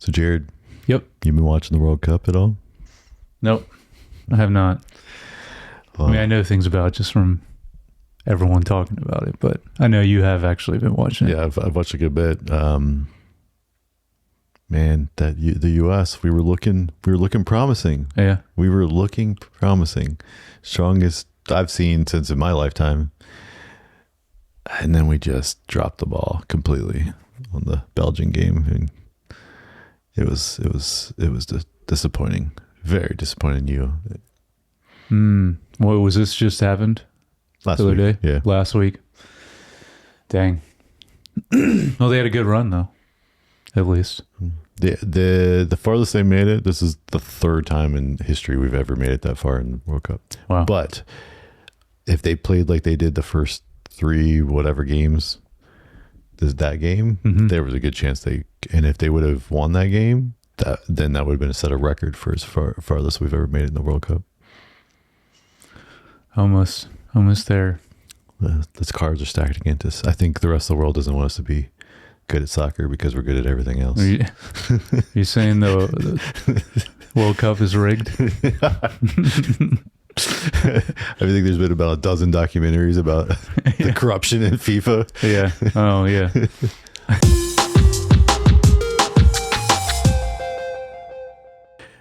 So Jared, Yep. you been watching the World Cup at all? Nope. I have not. I mean, I know things about it just from everyone talking about it, but I know you have actually been watching it. Yeah, I've watched a good bit. Man, the U.S. we were looking promising. Yeah. We were looking promising, strongest I've seen since in my lifetime. And then we just dropped the ball completely on the Belgian game, and it was disappointing, very disappointing. What was this just happened? Last the other week, day? yeah, Last week. Dang. Well, they had a good run though, at least. The farthest they made it. This is the third time in history we've ever made it that far in the World Cup. Wow. But if they played like they did the first 3 whatever games, that game, there was a good chance and if they would have won that game, then that would have been a set of record for as farthest we've ever made it in the World Cup. Almost there. The cards are stacked against us. I think the rest of the world doesn't want us to be good at soccer because we're good at everything else. Are you saying the World Cup is rigged? I think there's been about a dozen documentaries about the corruption in FIFA. Yeah. Oh, yeah.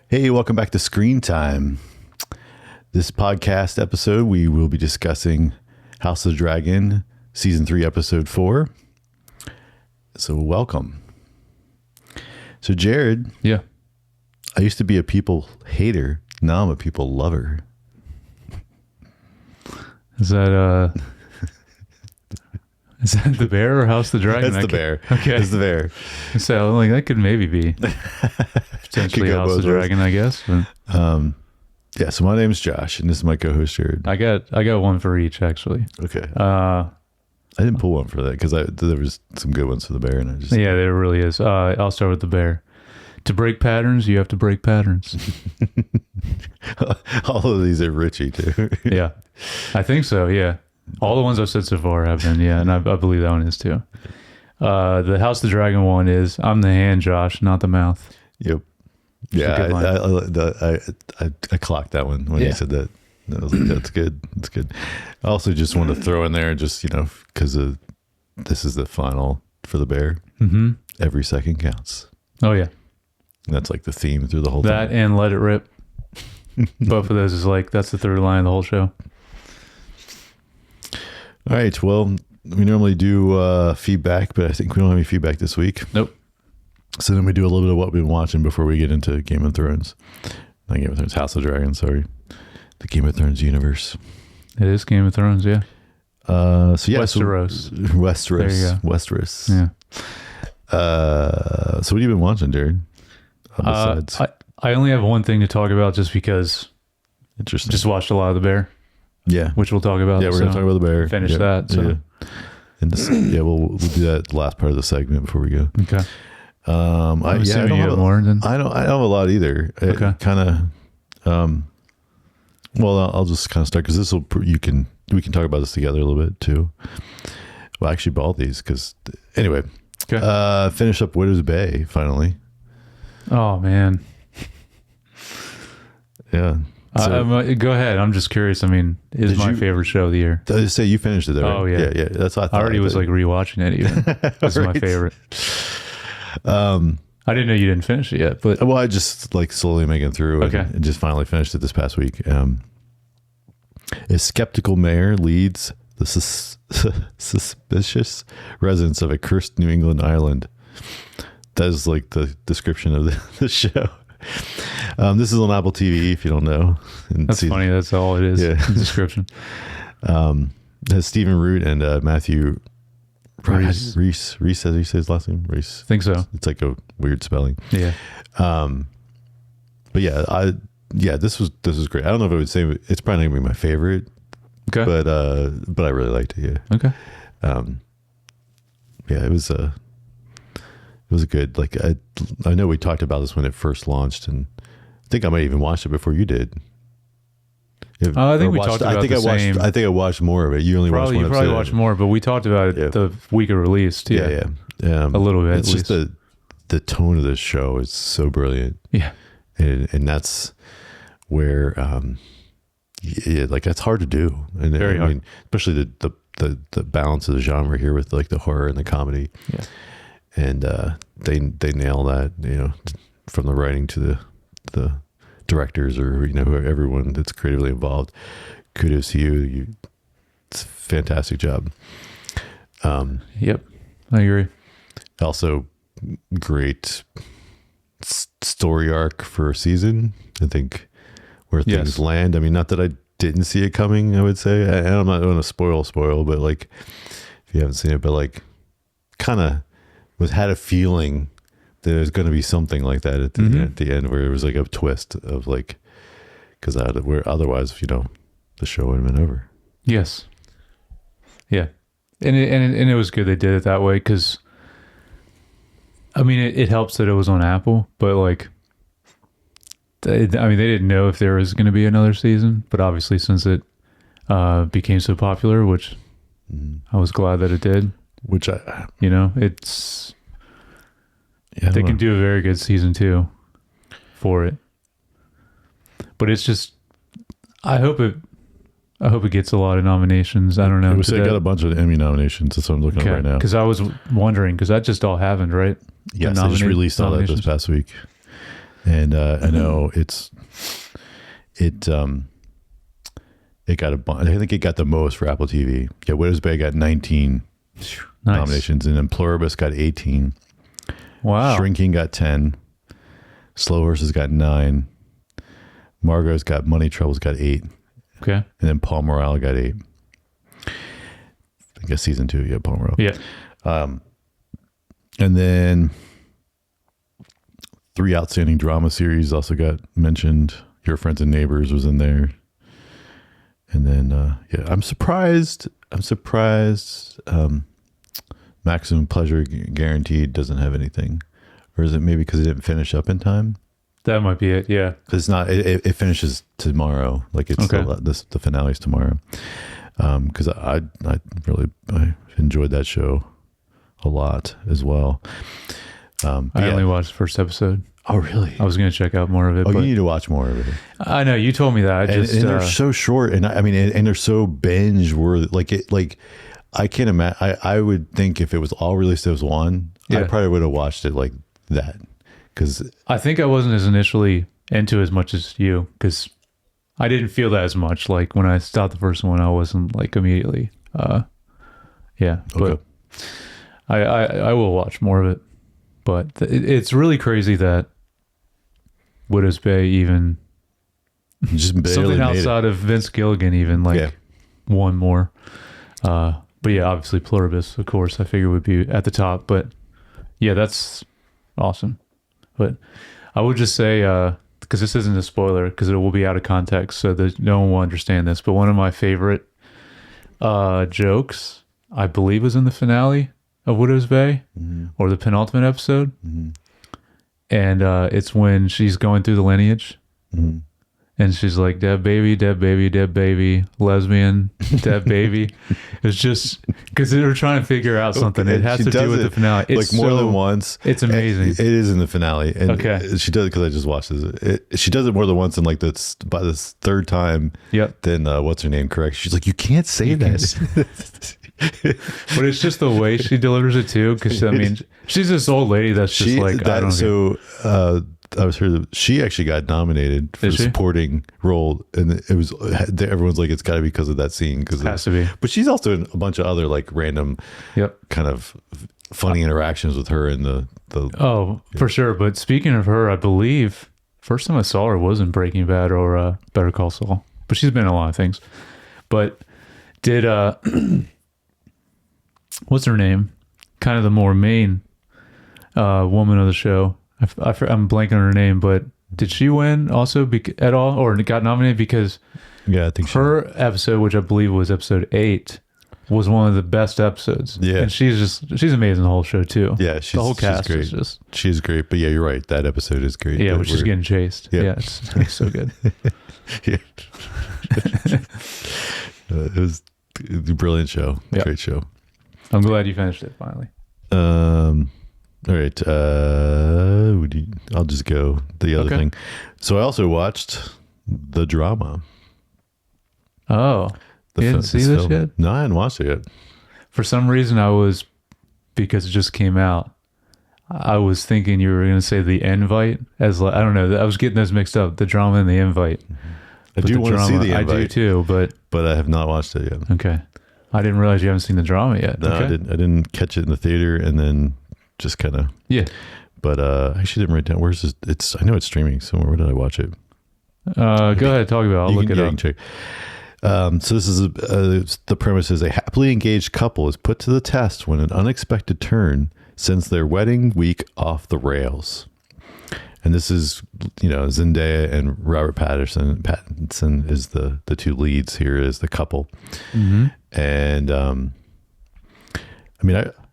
Hey, welcome back to Screen Time. This podcast episode, we will be discussing House of the Dragon, Season 3, Episode 4. So welcome. So Jared. Yeah. I used to be a people hater. Now I'm a people lover. Is that the bear or House of the Dragon? That's the bear. Okay. It's the bear. So like that could maybe be potentially House of the Dragon, I guess. But. Yeah. So my name's Josh, and this is my co-host Jared. I got one for each actually. Okay. I didn't pull one for that because there was some good ones for the bear, and I just there really is. I'll start with the bear. To break patterns, you have to break patterns. All of these are Richie too. Yeah, I think so. Yeah, all the ones I've said so far have been. Yeah, and I believe that one is too. The House of the Dragon one is I'm the hand, Josh, not the mouth. Yep. Yeah, I clocked that one when you said that. I was like, that's good. That's good. I also just wanted to throw in there, just because this is the final for the bear. Mm-hmm. Every second counts. Oh yeah. And that's like the theme through the whole thing. That and Let It Rip. Both of those is that's the third line of the whole show. All right. Well, we normally do feedback, but I think we don't have any feedback this week. Nope. So then we do a little bit of what we've been watching before we get into Game of Thrones. Not Game of Thrones, House of Dragons, sorry. The Game of Thrones universe. It is Game of Thrones, yeah. Westeros. There you go. Westeros. Yeah. So what have you been watching, Jared? I only have one thing to talk about just because. Interesting. Just watched a lot of The Bear. Yeah. Which we'll talk about. Yeah, we're going to talk about The Bear. Finish that. So. Yeah. And this, we'll do that last part of the segment before we go. Okay. I don't have more than... I don't have a lot either. Okay. Well, I'll just kind of start because we can talk about this together a little bit too. Well, actually, bought these because anyway. Okay. Finish up Widow's Bay finally. Oh man. Yeah. So, go ahead. I'm just curious. I mean, it's my favorite show of the year. Did I say you finished it though? Right? Oh yeah. Yeah. That's what I thought. I already was like rewatching it even. This is my favorite. I didn't know you didn't finish it yet, but I just like slowly making through and just finally finished it this past week. A skeptical mayor leads the suspicious residents of a cursed New England island. That is like the description of the show. This is on Apple TV if you don't know. That's funny. That's all it is. Yeah. The description. Has Stephen Root and Matthew Reese, as he says his last name, Reese. Think so. It's like a weird spelling. Yeah. But this was great. I don't know if I would say it's probably not gonna be my favorite. Okay. But I really liked it. Yeah. Okay. It was good. Like I know we talked about this when it first launched, and I think I might even watched it before you did. I think we talked about the same. I think I watched more of it. You only watched one episode. You probably watched more, but we talked about it the week it released. Yeah. A little bit. It's just the tone of this show is so brilliant. Yeah. And that's where, yeah, like that's hard to do. And Very hard. mean, especially the balance of the genre here with like the horror and the comedy. Yeah. And they nail that, from the writing to the directors or everyone that's creatively involved. Kudos to you. It's a fantastic job. Yep, I agree. Also, great story arc for a season. I think where things land. I mean, not that I didn't see it coming. I would say, and I'm not going to spoil, but like if you haven't seen it, but like kind of had a feeling that there's going to be something like that at the end, where it was like a twist of like, because otherwise, the show would have been over. Yes. Yeah. And it was good they did it that way, because I mean it helps that it was on Apple, but like they didn't know if there was going to be another season, but obviously since it became so popular, which I was glad that it did, which it's they can do a very good season 2 for it, but it's just I hope it gets a lot of nominations. I don't know. It got a bunch of Emmy nominations. That's what I'm looking at right now. Because I was wondering, because that just all happened, right? Yes, they just released all that this past week. And I know it got I think it got the most for Apple TV. Yeah, Widow's Bay got 19 nominations, and then Pluribus got 18. Wow. Shrinking got 10. Slow Horses got 9. Margot's got Money Trouble's got 8. Okay. And then Paul Morale got 8. I guess season 2, yeah, Paul Morale. Yeah. And then 3 outstanding drama series also got mentioned. Your Friends and Neighbors was in there. And then, I'm surprised. Maximum Pleasure Guaranteed doesn't have anything. Or is it maybe because it didn't finish up in time? That might be it, yeah. Because it's not. It finishes tomorrow. Like it's okay. The finale's tomorrow. Because I enjoyed that show a lot as well. I only watched the first episode. Oh, really? I was going to check out more of it. Oh, you need to watch more of it. I know you told me that. And they're so short, and I mean, and they're so binge worthy. Like I can't imagine. I would think if it was all released as one, I probably would have watched it like that. Because I think I wasn't as initially into as much as you, because I didn't feel that as much. Like when I stopped the first one, I wasn't like immediately. But I will watch more of it. But it's really crazy that Widow's Bay even just barely something outside of Vince Gilligan even one more. But yeah, obviously Pluribus, of course, I figure would be at the top. But yeah, that's awesome. But I would just say, because this isn't a spoiler, because it will be out of context, so that no one will understand this. But one of my favorite jokes, I believe, was in the finale of Widow's Bay, or the penultimate episode. And it's when she's going through the lineage. And she's like, dead baby, dead baby, dead baby, lesbian, dead baby. It's just because they were trying to figure out something. It has to do with the finale. It's like more than once. It's amazing. It is in the finale. And okay. She does it because I just watched this. She does it more than once, and like by this third time, then what's her name correct? She's like, you can't say that. But it's just the way she delivers it too. Because I mean, she's this old lady that's just like, I don't know. I was heard she actually got nominated for supporting role, and it was everyone's like, it's got to be because of that scene. Because it has to be. But she's also in a bunch of other like random, kind of funny interactions with her in the. For sure. But speaking of her, I believe first time I saw her was in Breaking Bad or Better Call Saul. But she's been in a lot of things. But did what's her name? Kind of the more main woman of the show. I'm blanking on her name, but did she win also at all, or got nominated? Because I think her episode, which I believe was episode 8, was one of the best episodes. Yeah, and she's amazing the whole show too. Yeah, the whole cast is just she's great. But yeah, you're right. That episode is great. Yeah, which is getting chased. Yeah, it's so good. It was a brilliant show. Great show. I'm glad you finished it finally. All right. I'll just go the other Okay. thing. So I also watched the drama. Oh, you didn't see this film. yet? No, I hadn't watched it yet. For some reason, because it just came out, I was thinking you were going to say the invite as I don't know. I was getting those mixed up, the drama and the invite. I do want to see the invite. I do too, but I have not watched it yet. okay. I didn't realize you haven't seen the drama yet. No, okay. I didn't catch it in the theater, and then just kind of. Yeah. But I actually didn't write down. Where's this? I know it's streaming somewhere. Where did I watch it? Go ahead, talk about it. I'll look it You up. can check. So this is the premise is a happily engaged couple is put to the test when an unexpected turn sends their wedding week off the rails. And this is, Zendaya and Robert Pattinson is the two leads here as the couple. Mm-hmm. And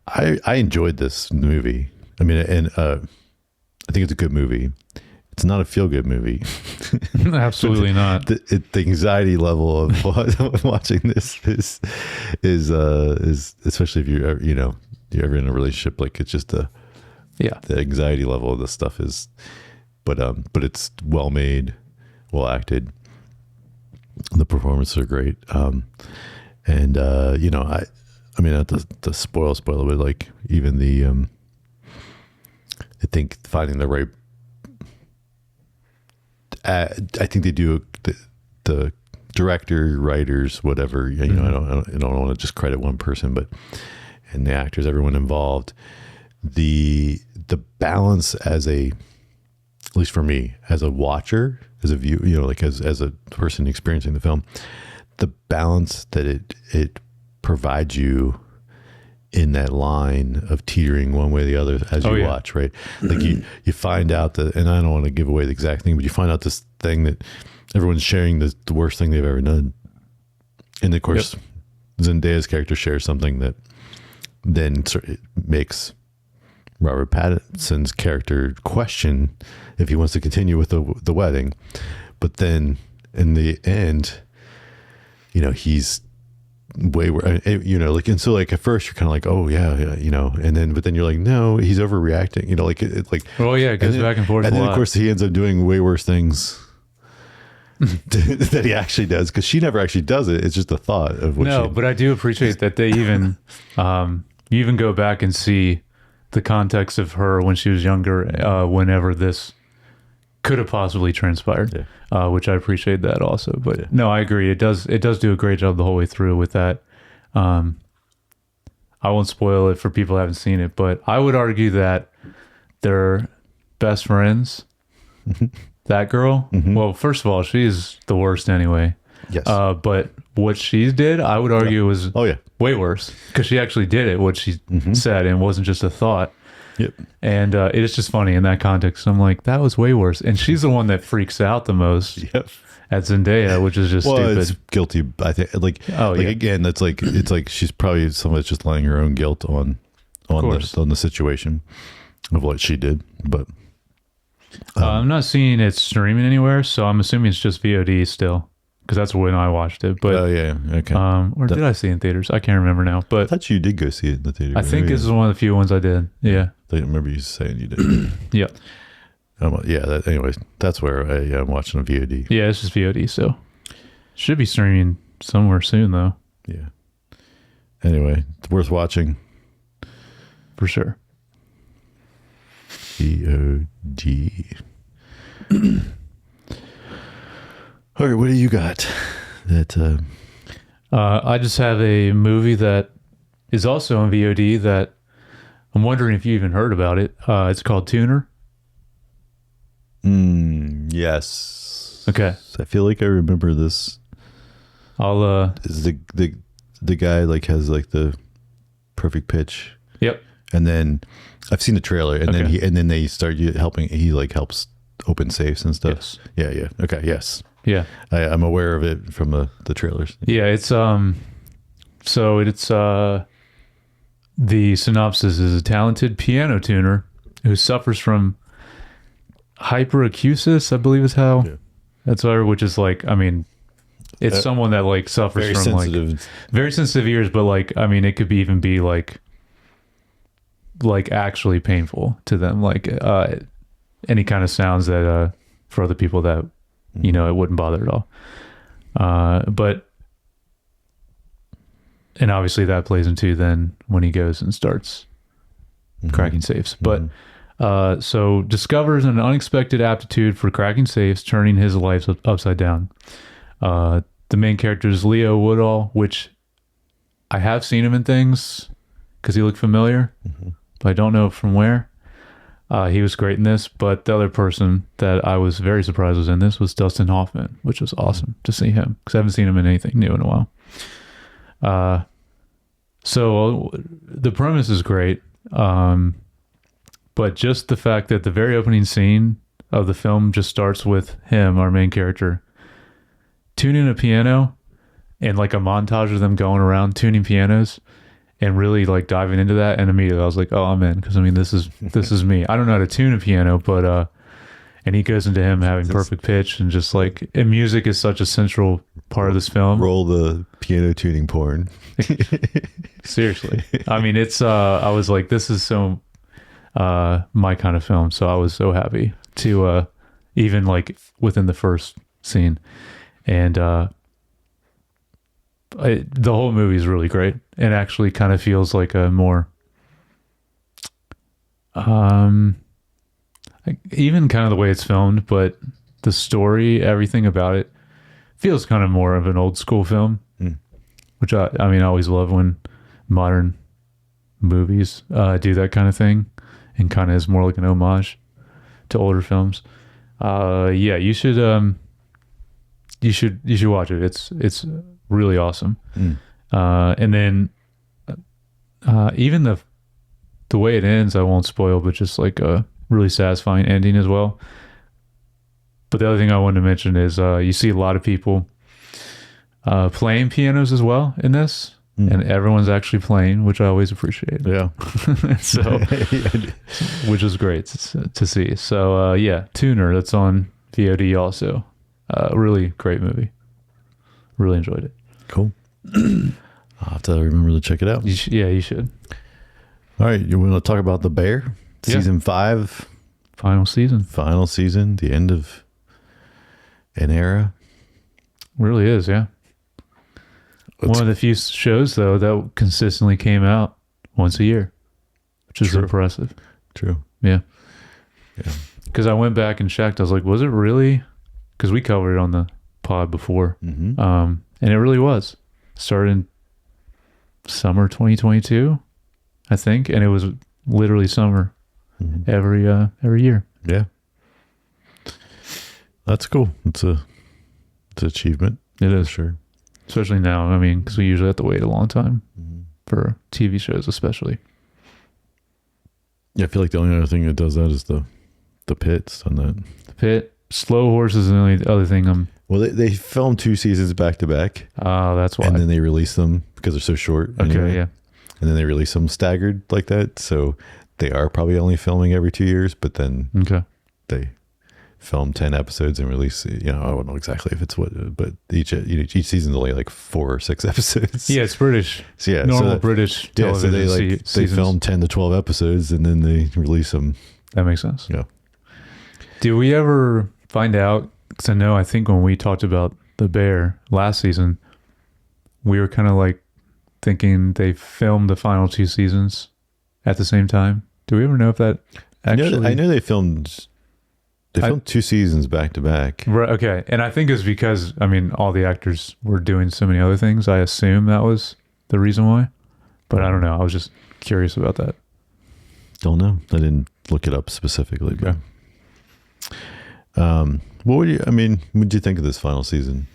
I enjoyed this movie. I think it's a good movie. It's not a feel-good movie. Absolutely not. The anxiety level of watching this is especially if you're ever in a relationship, like it's just the anxiety level of this stuff is, but it's well made, well acted. The performances are great, and not to spoil, but like even the I think finding the right. I think they do the director, writers, whatever. I don't want to just credit one person, and the actors, everyone involved. The balance at least for me, as a watcher, as a view, as a person experiencing the film, the balance that it provides you in that line of teetering one way or the other as you watch, right? Like you find out that, and I don't want to give away the exact thing, but you find out this thing that everyone's sharing the worst thing they've ever done. And of course, Zendaya's character shares something that then makes Robert Pattinson's character question if he wants to continue with the wedding. But then in the end, he's way and so at first you're kind of like, oh yeah, and then you're like, no, he's overreacting, It goes back and forth, and then of course he ends up doing way worse things that he actually does, because she never actually does it. It's just a thought of what but I do appreciate that they even you even go back and see the context of her when she was younger, whenever this could have possibly transpired, which I appreciate that also. But no, I agree. It does do a great job the whole way through with that. I won't spoil it for people who haven't seen it, but I would argue that they're best friends. That girl, well, first of all, she's the worst anyway. Yes. But what she did, I would argue was way worse, because she actually did it, what she said, and wasn't just a thought. Yep. And it is just funny in that context. I'm like, that was way worse. And she's the one that freaks out the most at Zendaya, which is just stupid. It's guilty. I think again, that's like, it's like she's probably someone that's just laying her own guilt on the situation of what she did. But I'm not seeing it streaming anywhere, so I'm assuming it's just VOD still, because that's when I watched it. But okay. Or did I see it in theaters? I can't remember now. But I thought you did go see it in the theater. I think this is one of the few ones I did. Yeah. I remember you saying you did. Yeah. Anyways, that's where I'm watching a VOD. Yeah, it's just VOD, so should be streaming somewhere soon, though. Yeah. Anyway, it's worth watching. For sure. VOD. All right, what do you got? That I just have a movie that is also on VOD that I'm wondering if you even heard about it. It's called Tuner. Yes. Okay. I feel like I remember this. I'll Is the guy has the perfect pitch? Yep. And then I've seen the trailer, and then they start helping. He helps open safes and stuff. Yes. Yeah. Okay. Yes. Yeah. I'm aware of it from the trailers. Yeah. It's so it's the synopsis is a talented piano tuner who suffers from hyperacusis, I believe is how that's which is it's someone that suffers very from sensitive. very sensitive ears, but it could even be like actually painful to them, like any kind of sounds that for other people that you know it wouldn't bother at all. But and obviously that plays into then when he goes and starts cracking safes. But so discovers an unexpected aptitude for cracking safes, turning his life upside down. The main character is Leo Woodall, which I have seen him in things because he looked familiar, but I don't know from where. He was great in this, but the other person that I was very surprised was in this was Dustin Hoffman, which was awesome to see him because I haven't seen him in anything new in a while. So the premise is great, but just the fact that the very opening scene of the film just starts with him, our main character, tuning a piano and like a montage of them going around tuning pianos and really like diving into that. And immediately I was like, oh, I'm in. Cause I mean, this is me. I don't know how to tune a piano, but, and he goes into him having perfect pitch and just like, and music is such a central part of this film. Roll the piano tuning porn. Seriously. I mean, it's, I was like, this is so, my kind of film. So I was so happy to, even like within the first scene. And the whole movie is really great and actually kind of feels like a more even kind of the way it's filmed, but the story, everything about it feels kind of more of an old school film, which I mean, I always love when modern movies do that kind of thing and kind of is more like an homage to older films. Yeah, you should watch it. It's really awesome. And then even the way it ends, I won't spoil, but just like a really satisfying ending as well. But the other thing I wanted to mention is you see a lot of people playing pianos as well in this, and everyone's actually playing, which I always appreciate. Yeah. So, which is great to see. So yeah, Tuner, that's on VOD also. Really great movie. Really enjoyed it. Cool. I'll have to remember to check it out. Yeah, you should. All right. You want to talk about The Bear? Season 5. Final season. The end of an era. Really is, yeah. One of the few shows, though, that consistently came out once a year, which is impressive. True. Yeah. Yeah. Because I went back and checked. I was like, was it really? Because we covered it on the pod before. And it really was. Started in summer 2022, I think. And it was literally summer every year. Yeah. That's cool. It's an achievement. It is. Sure. Especially now. I mean, because we usually have to wait a long time for TV shows, especially. Yeah, I feel like the only other thing that does that is the Pit's on that. The Pit. Slow Horses is the only other thing Well, they filmed 2 seasons back to back. Oh, that's why. And then they release them because they're so short. Okay, anyway. yeah. And then they release them staggered like that. So they are probably only filming every 2 years, but then they film 10 episodes and release, I don't know exactly if it's what, but each season's only like 4 or 6 episodes. Yeah, it's British. So yeah, normal British television. So they film 10 to 12 episodes and then they release them. That makes sense. Yeah. Did we ever find out? Because I think when we talked about The Bear last season, we were kind of like thinking they filmed the final 2 seasons at the same time. Do we ever know if that actually? I know they filmed 2 seasons back to back. Right. Okay. And I think it's because, all the actors were doing so many other things. I assume that was the reason why, but I don't know. I was just curious about that. Don't know. I didn't look it up specifically. Okay. But, what did you think of this final season?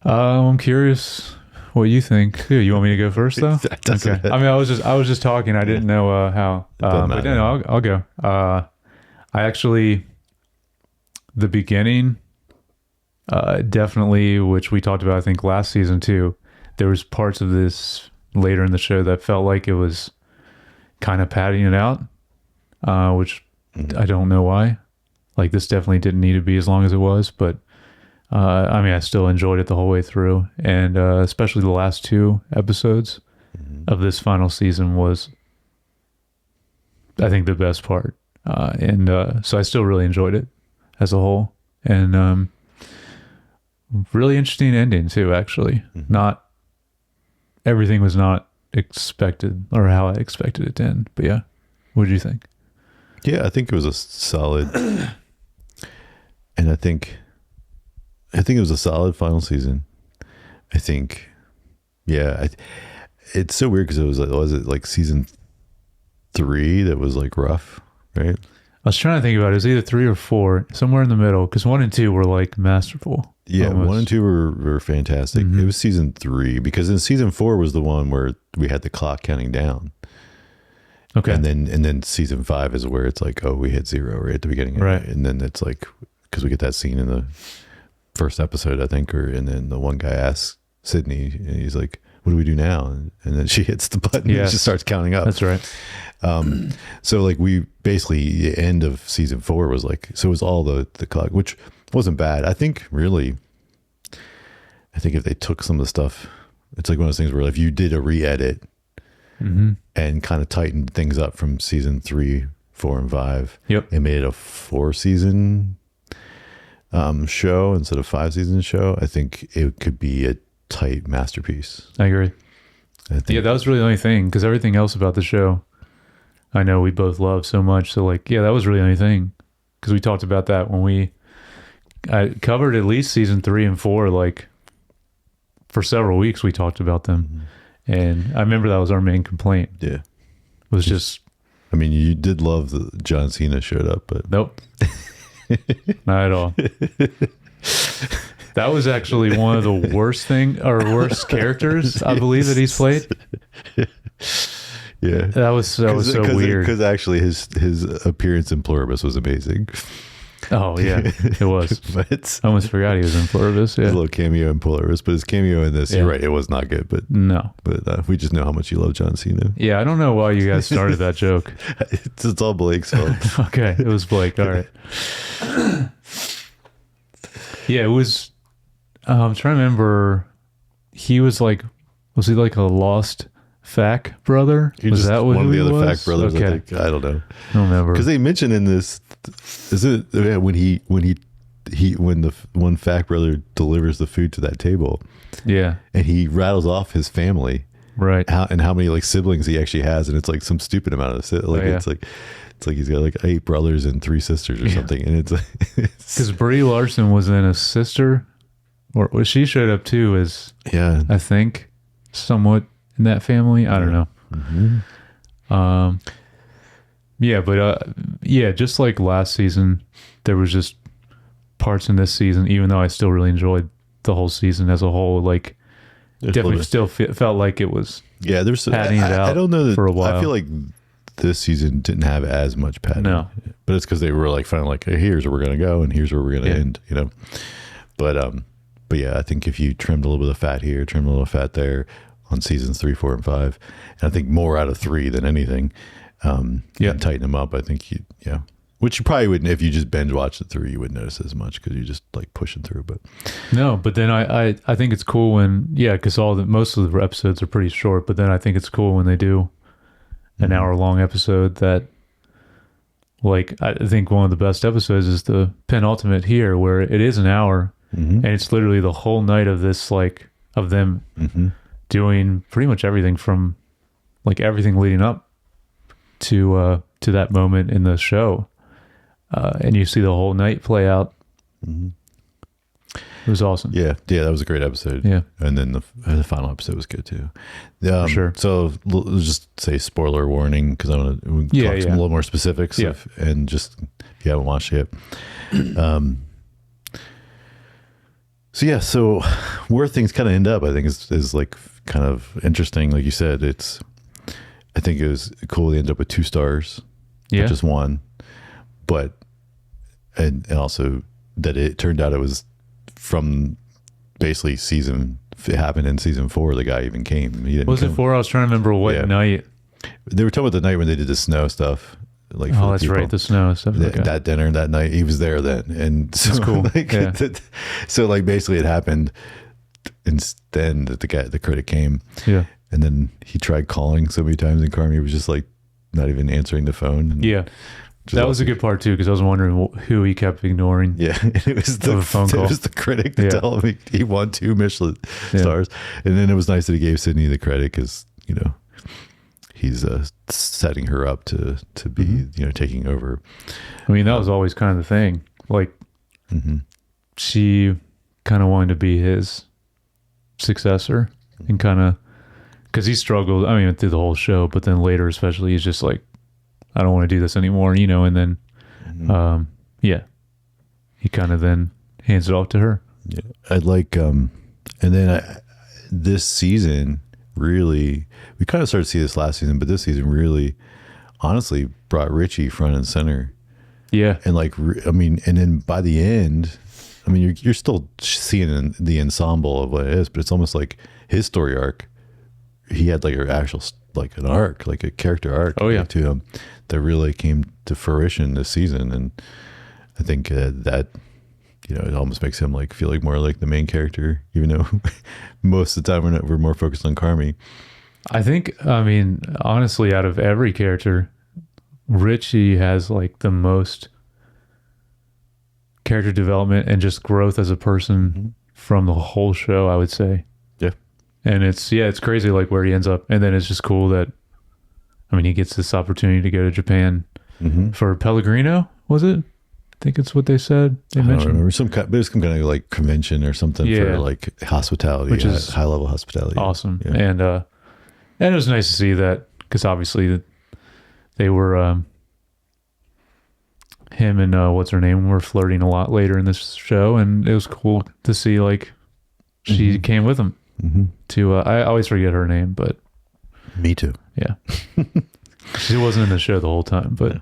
I'm curious what you think. Here, you want me to go first though? Okay. I was just talking. I didn't know how. But no, I'll go. I actually, the beginning, definitely, which we talked about, I think last season too. There was parts of this later in the show that felt like it was kind of padding it out, which I don't know why. Like this definitely didn't need to be as long as it was, but I still enjoyed it the whole way through, and especially the last 2 episodes of this final season was I think, the best part. So I still really enjoyed it as a whole. And really interesting ending too, actually. Mm-hmm. Not everything was not expected or how I expected it to end. But yeah, what did you think? Yeah, I think it was a solid, and I think it was a solid final season. I think, yeah, it's so weird because was it like season 3 that was like rough, right? I was trying to think about it. It was either 3 or 4, somewhere in the middle, because 1 and 2 were like masterful. Yeah, almost. 1 and 2 were fantastic. Mm-hmm. It was season 3 because in season 4 was the one where we had the clock counting down. Okay. And then season 5 is where it's like, oh, we hit 0 right at the beginning. Right. And then it's like, because we get that scene in the first episode, I think, and then the one guy asks Sydney, and he's like, what do we do now? And then she hits the button and she starts counting up. That's right. So like we basically, the end of season 4 was like, so it was all the clock, which wasn't bad. I think if they took some of the stuff, it's like one of those things where if you did a re-edit, Mm-hmm. and kind of tightened things up from season 3, 4, and 5. Yep. And made it a 4-season show instead of 5-season show. I think it could be a tight masterpiece. I agree. I think, Yeah, that was really the only thing, because everything else about the show, I know we both love so much. So like, yeah, that was really the only thing, because we talked about that when I covered at least season 3 and 4, like for several weeks we talked about them. Mm-hmm. And I remember that was our main complaint. Yeah. Was just, I mean, you did love that John Cena showed up, but nope, not at all. That was actually one of the worst characters I believe that he's played. Yeah, that was so weird. Because actually, his appearance in Pluribus was amazing. Oh yeah, it was. But I almost forgot he was in Pluribus. Yeah, his little cameo in Pluribus, but his cameo in this, you're right, it was not good. But no, but we just know how much you love John Cena. Yeah, I don't know why you guys started that joke. It's all Blake's fault. Okay, it was Blake. All right. Yeah, it was. I'm trying to remember. Was he like a lost Fack brother? Was that what one of the he other was? Fack brothers? Okay. I think. I don't know. I don't remember because they mention in this. Is it when the one Fack brother delivers the food to that table? Yeah, and he rattles off his family, right? How many like siblings he actually has, and it's like some stupid amount of it's like he's got like 8 brothers and 3 sisters or something, and it's like because Brie Larson was in a sister, or she showed up too as I think somewhat in that family. I don't know. Mm-hmm. Yeah, but just like last season, there was just parts in this season, even though I still really enjoyed the whole season as a whole, like definitely still felt like it was there's padding it out. I don't know that, for a while. I feel like this season didn't have as much padding. No, but it's because they were like finally like, hey, here's where we're gonna go and here's where we're gonna end, you know. But yeah, I think if you trimmed a little bit of fat here, trimmed a little fat there on seasons 3, 4, and 5, and I think more out of 3 than anything, and tighten them up, I think which you probably wouldn't if you just binge watch it through. You wouldn't notice as much because you're just like pushing through. But no, but then I think it's cool when because most of the episodes are pretty short. But then I think it's cool when they do an hour-long episode that, like, I think one of the best episodes is the penultimate here, where it is an hour and it's literally the whole night of this, like, of them doing pretty much everything from like everything leading up to that moment in the show. And you see the whole night play out. Mm-hmm. It was awesome. Yeah, that was a great episode. Yeah, and then the final episode was good too. For sure. So let's just say spoiler warning because I want to talk some a little more specifics. Yeah. And just if you haven't watched it. So where things kind of end up, I think is like kind of interesting. Like you said, I think it was cool. They ended up with 2 stars, not just 1. But and also that it turned out it was from basically it happened in season 4. The guy even came. He didn't was it 4? I was trying to remember what night. They were talking about the night when they did the snow stuff. Like that's people. Right, the snow stuff. That dinner that night, he was there then, and so that's cool. Like, so like basically it happened, and then the critic came. Yeah, and then he tried calling so many times, and Carmi was just like, not even answering the phone. And Yeah. That was a good part too, because I was wondering who he kept ignoring. Yeah, it was the phone call. It was the critic to tell him he won 2 Michelin stars, and then it was nice that he gave Sydney the credit because he's setting her up to be taking over. I mean, that was always kind of the thing. Like, she kind of wanted to be his successor, and kind of because he struggled. I mean, through the whole show, but then later, especially, he's just like, I don't want to do this anymore, and then, he kind of then hands it off to her. Yeah, I'd like, and then this season we kind of started to see this last season, but this season really, honestly, brought Richie front and center. Yeah, and and then by the end, I mean, you're still seeing the ensemble of what it is, but it's almost like his story arc. He had like an actual an arc, like a character arc to him that really came to fruition this season. And I think that, it almost makes him feel like more like the main character, even though most of the time we're more focused on Carmi. I think, I mean, honestly, out of every character, Richie has the most character development and just growth as a person from the whole show, I would say. Yeah. And it's crazy where he ends up. And then it's just cool that, I mean, he gets this opportunity to go to Japan for Pellegrino, was it? I think it's what they said. They mentioned. I don't remember. There's some kind of convention or something for hospitality, which is high level hospitality. Awesome. Yeah. And it was nice to see that, because obviously they were, him and what's her name were flirting a lot later in this show. And it was cool to see she came with him to, I always forget her name, but. Me too. Yeah. She wasn't in the show the whole time, but.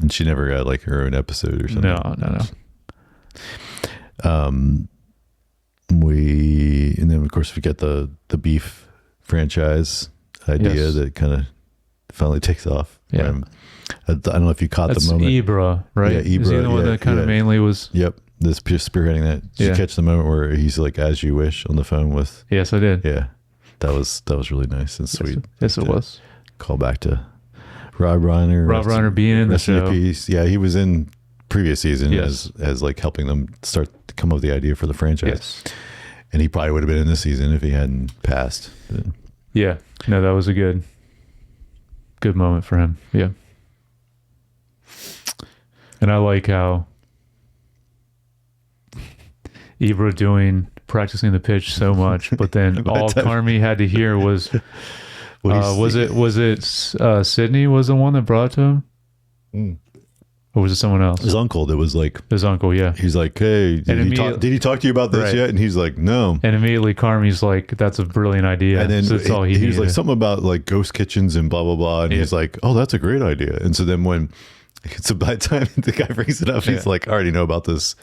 And she never got her own episode or something. No. And then of course we get the beef franchise idea that kind of finally takes off. Yeah. I don't know if you caught the moment. Ibra, right? Yeah, Ibra. Is he the one that kind of mainly was? Yep. This spearheading that. Did you catch the moment where he's as you wish on the phone with? Yes, I did. Yeah. That was really nice and sweet. Yes, it was. Call back to Rob Reiner being in the show. Yeah, he was in previous season as helping them start to come up with the idea for the franchise. Yes. And he probably would have been in this season if he hadn't passed. Yeah. No, that was a good moment for him. Yeah. And I like how Ibra practicing the pitch so much, but then all Carmi had to hear was was it Sydney was the one that brought it to him? Or was it someone else? His uncle that was his uncle, yeah. He's like, hey, did he talk to you about this yet? And he's like, no. And immediately Carmi's like, that's a brilliant idea. And then so that's all he was like something about ghost kitchens and blah, blah, blah. And he's like, oh, that's a great idea. And so then by the time the guy brings it up, he's like, I already know about this.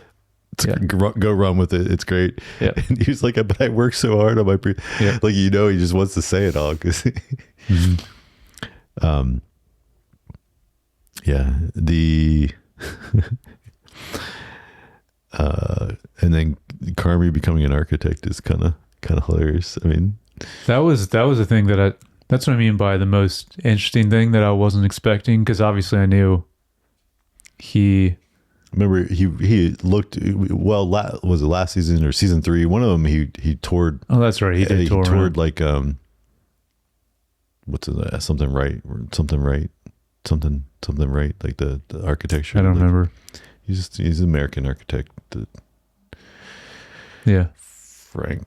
Go run with it. It's great. Yeah. And he was like, but I worked so hard on my he just wants to say it all because the and then Carmi becoming an architect is kind of hilarious. I mean, that was the thing that's what I mean by the most interesting thing that I wasn't expecting, because obviously I knew remember he looked well. Was it last season or season 3? One of them he toured. Oh, that's right. He toured what's it? Something right, like the architecture. I don't remember. He's an American architect. Frank.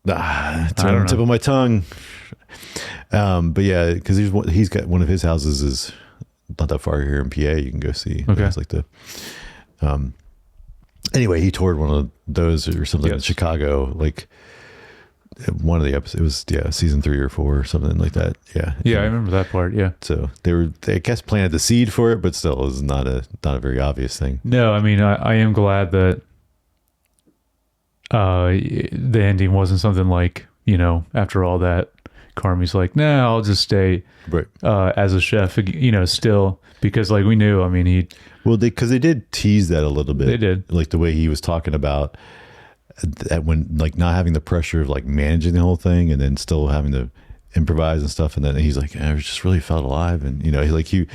It's on the tip of my tongue. But yeah, because he's got one of his houses is not that far here in PA. You can go see. Okay. It's anyway, he toured one of those or something in Chicago. One of the episodes, it was season 3 or 4 or something like that. Yeah. Yeah, I remember that part. Yeah. So they I guess planted the seed for it, but still it was not a very obvious thing. No, I mean I am glad that the ending wasn't something after all that, Carmi's like, nah, I'll just stay as a chef, still, because we knew, I mean, because they did tease that a little bit. They did. The way he was talking about that when not having the pressure of managing the whole thing and then still having to, improvise and stuff. And then he's like, I just really felt alive. And, you know, he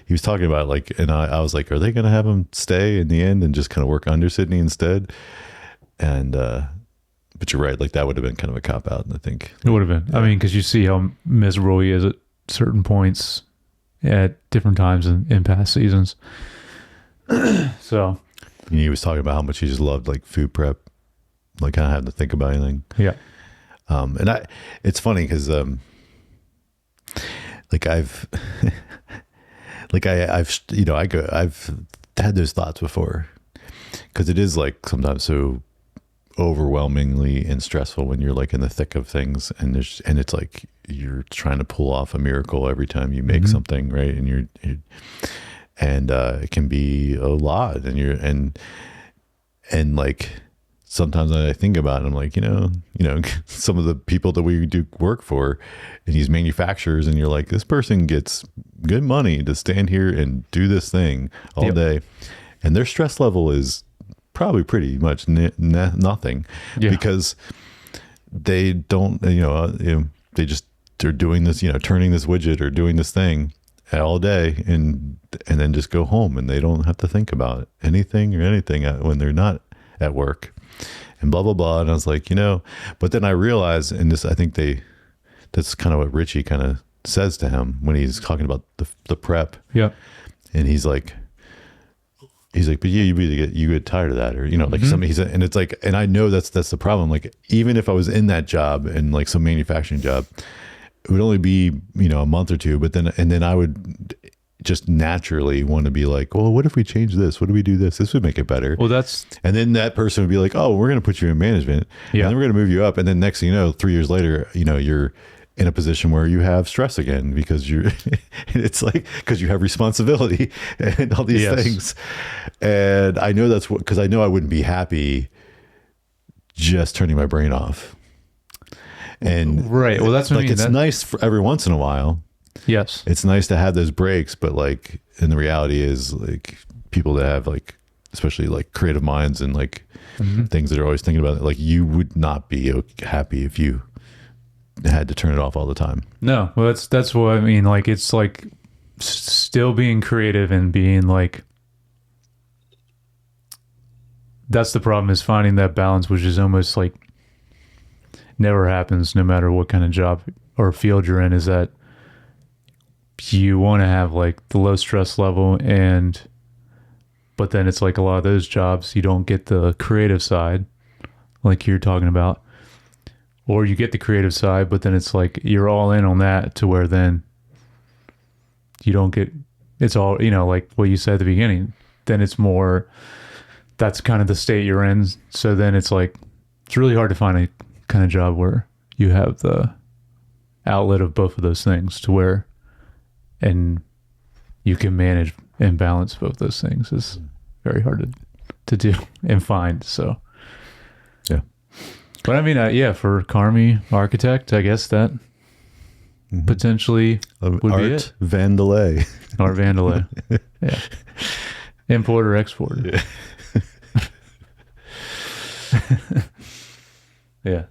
was talking about like, and I was like, are they going to have him stay in the end and just kind of work under Sydney instead? And, but you're right. Like that would have been kind of a cop out. And I think it would have been, I mean, cause you see how miserable he is at certain points at different times in past seasons. So he was talking about how much he just loved like food prep, like kind of having to think about anything. Yeah. And it's funny because, like I've you know, I've had those thoughts before, because it is like sometimes so overwhelmingly and stressful when you're like in the thick of things, and it's like you're trying to pull off a miracle every time you make something, right? And it can be a lot, and like sometimes I think about it, I'm like, you know, some of the people that we do work for and these manufacturers, and you're like, this person gets good money to stand here and do this thing all day, and their stress level is probably pretty much nothing, because they don't, they're doing this, turning this widget or doing this thing all day, and then just go home, and they don't have to think about anything when they're not at work, and blah blah blah. And I was like, but then I realized, and this, I think that's kind of what Richie kind of says to him when he's talking about the prep. Yeah. And he's like, but yeah, you get tired of that, or like somebody. And it's like, and I know that's the problem. Like even if I was in that job and like some manufacturing job, it would only be a month or two. But then I would just naturally want to be like, well, what if we change this? What do we do this? This would make it better. Well, and then that person would be like, oh, we're going to put you in management. Yeah. And then we're going to move you up. And then next thing you know, 3 years later, you're in a position where you have stress again, because it's like, because you have responsibility and all these things. And I know because I know I wouldn't be happy just turning my brain off. And right. Well, that's what like, it's nice for every once in a while. Yes. It's nice to have those breaks, but like, and the reality is like people that have like, especially like creative minds and like things that are always thinking about it, like you would not be happy if you had to turn it off all the time. No, well, that's what I mean. Like, it's like still being creative and being like, that's the problem, is finding that balance, which is almost like never happens no matter what kind of job or field you're in, is that you want to have like the low stress level, but then it's like a lot of those jobs, you don't get the creative side like you're talking about. Or you get the creative side, but then it's like you're all in on that, to where then you don't get, it's all, like what you said at the beginning, then it's more, that's kind of the state you're in. So then it's like, it's really hard to find a kind of job where you have the outlet of both of those things, to where, and you can manage and balance both those things. Is very hard to do and find. So, yeah. But I mean, for Carmi Architect, I guess that potentially would be it. Vandalay. Art Vandalay. Yeah. Importer, exporter. Yeah.